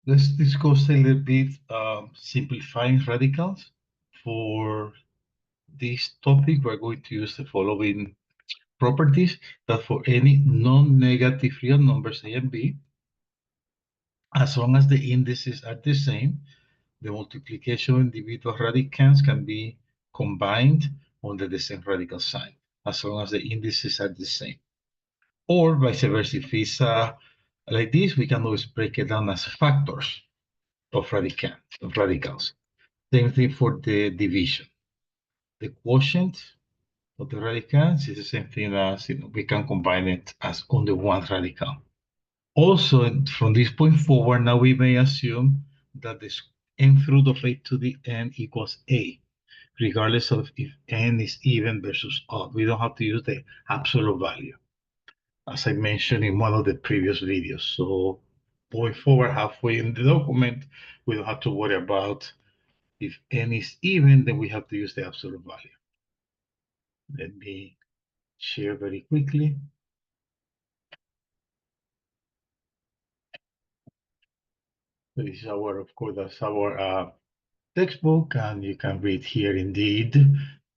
Let's discuss a little bit simplifying radicals. For this topic, we're going to use the following properties that for any non-negative real numbers A and B, as long as the indices are the same, the multiplication of individual radicands can be combined under the same radical sign, as long as the indices are the same. Or vice versa, if it's like this, we can always break it down as factors of radicals. Same thing for the division. The quotient of the radicals is the same thing as, we can combine it as only one radical. Also, from this point forward, now we may assume that the nth root of a to the n equals a, regardless of if n is even versus odd. We don't have to use the absolute value, as I mentioned in one of the previous videos. So going forward, halfway in the document, we don't have to worry about if n is even, then we have to use the absolute value. Let me share very quickly. This is our, of course, that's our textbook, and you can read here indeed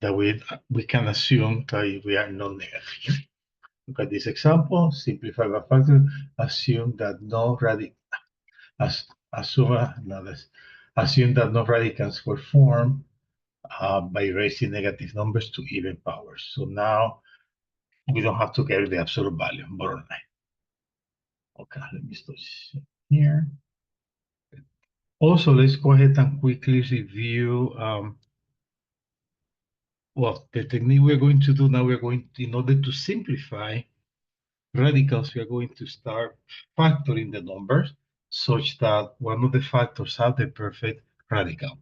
that we can assume that we are non-negative. Look at this example, simplify by factor, assume that no assume that no radicals were formed by raising negative numbers to even powers. So now we don't have to get the absolute value, bottom line. Okay, let me stop here. Also, let's go ahead and quickly review well, the technique we're going to do now. We're going to, in order to simplify radicals, we are going to start factoring the numbers such that one of the factors have the perfect radical.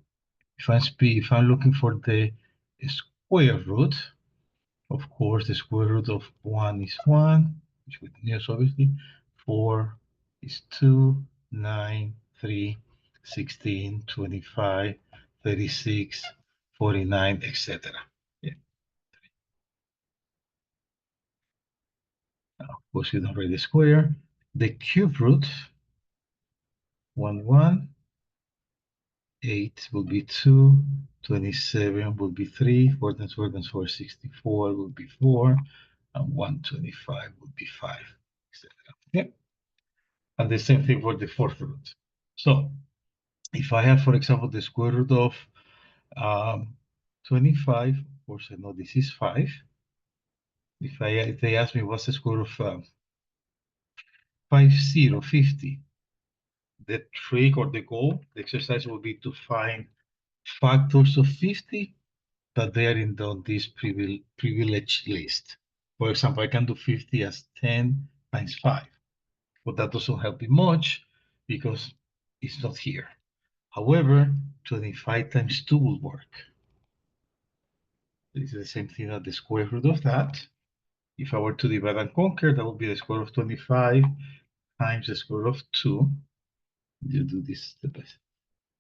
If I'm looking for the square root, of course, the square root of 1 is 1, which we use obviously. 4 is 2, 9, 3, 16, 25, 36, 49, etc. Yeah. Now, of course, you don't write the square. The cube root, 1, 1, 8 will be 2, 27 will be 3, 4 times 4 times 4, 64 will be 4, and 125 will be 5, etc. Okay? And the same thing for the fourth root. So if I have, for example, the square root of 25, of course, I know this is 5. If they ask me what's the square root of 50, the trick or the goal, the exercise will be to find factors of 50 that they are in this privileged list. For example, I can do 50 as 10 times 5, but that doesn't help me much because it's not here. However, 25 times 2 will work. This is the same thing as the square root of that. If I were to divide and conquer, that would be the square of 25 times the square of 2. You do this step by step.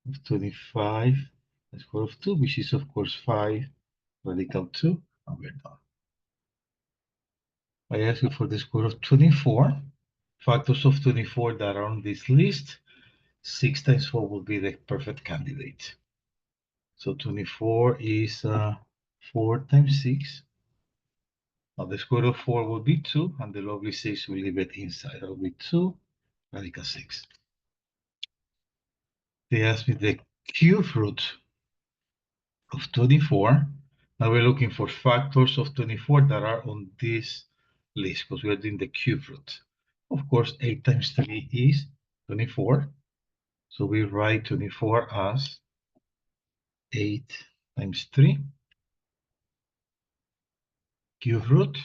Of 25, the square of 2, which is, of course, 5 radical 2, and we're done. I ask you for the square of 24. Factors of 24 that are on this list, 6 times 4 will be the perfect candidate. So 24 is 4 times 6. Now the square root of 4 will be 2, and the lovely 6 will leave it inside. That will be 2 radical 6. They asked me the cube root of 24. Now we're looking for factors of 24 that are on this list because we are doing the cube root. Of course, 8 times 3 is 24. So we write 24 as 8 times 3 cube root.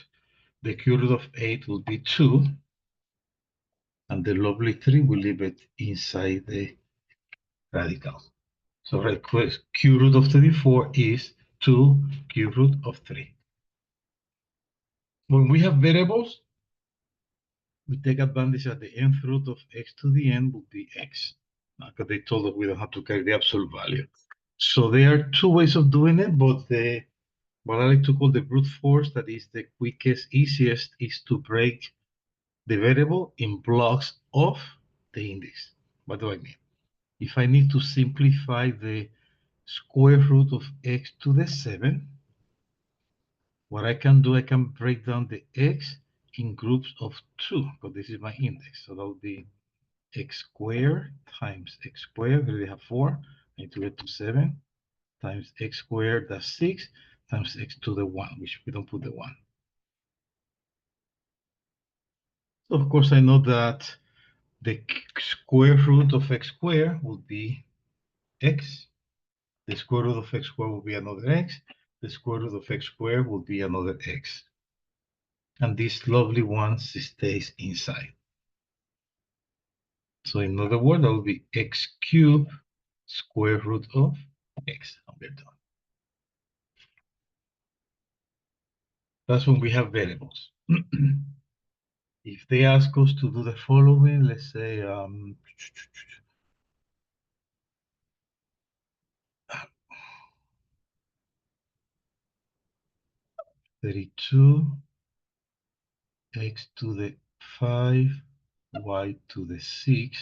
The cube root of 8 will be 2. And the lovely 3 will leave it inside the radical. So right, cube root of 24 is 2 cube root of 3. When we have variables, we take advantage that the nth root of x to the n will be x. Because they told us we don't have to carry the absolute value. So there are two ways of doing it, but what I like to call the brute force, that is the quickest, easiest, is to break the variable in blocks of the index. What do I mean? if I need to simplify the square root of x to the 7, what I can do, I can break down the x in groups of 2, because this is my index. So that would be x squared times x squared, we already have 4, I need to get to 7, times x squared, that's 6, times x to the 1, which we don't put the 1. So of course, I know that the square root of x squared would be x. The square root of x squared will be another x. The square root of x squared will be another x. And this lovely one stays inside. So in other words, that will be x cubed square root of x. And we're done. That's when we have variables. If they ask us to do the following, let's say 32 x to the 5, y to the 6.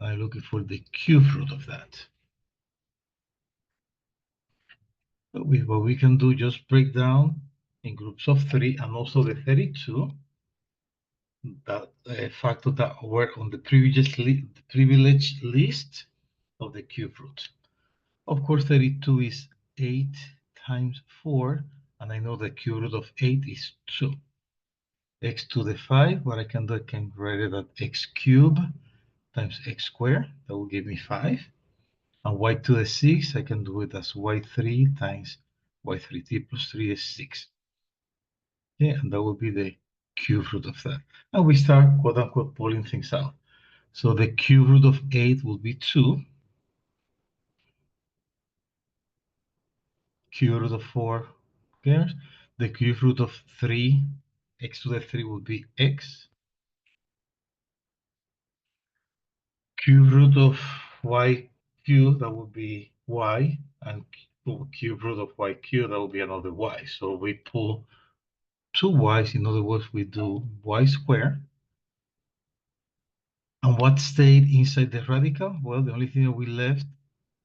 I'm looking for the cube root of that. What we can do, just break down in groups of 3, and also the 32, that factor that were on the privileged list of the cube root. Of course, 32 is 8 times 4, and I know the cube root of 8 is 2. X to the 5, what I can do, I can write it as x cubed times x squared. That will give me 5. And y to the 6, I can do it as y3 times y3t plus 3 is 6. Okay, and that will be the cube root of that. And we start, quote unquote, pulling things out. So the cube root of 8 will be 2. Cube root of 4, okay? The cube root of 3, x to the 3 will be x. Cube root of y cubed, that would be y, and cube root of y cubed, that will be another y. So we pull 2 y's, in other words, we do y squared. And what stayed inside the radical? Well, the only thing that we left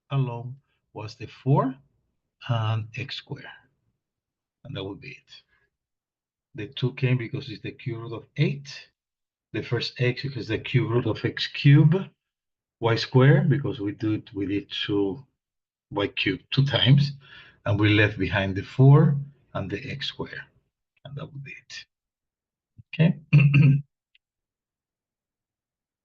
alone was the 4 and x squared. And that would be it. The 2 came because it's the cube root of 8. The first x because the cube root of x cubed. Y squared because we did 2 y cubed 2 times. And we left behind the 4 and the x squared. And that would be it. Okay.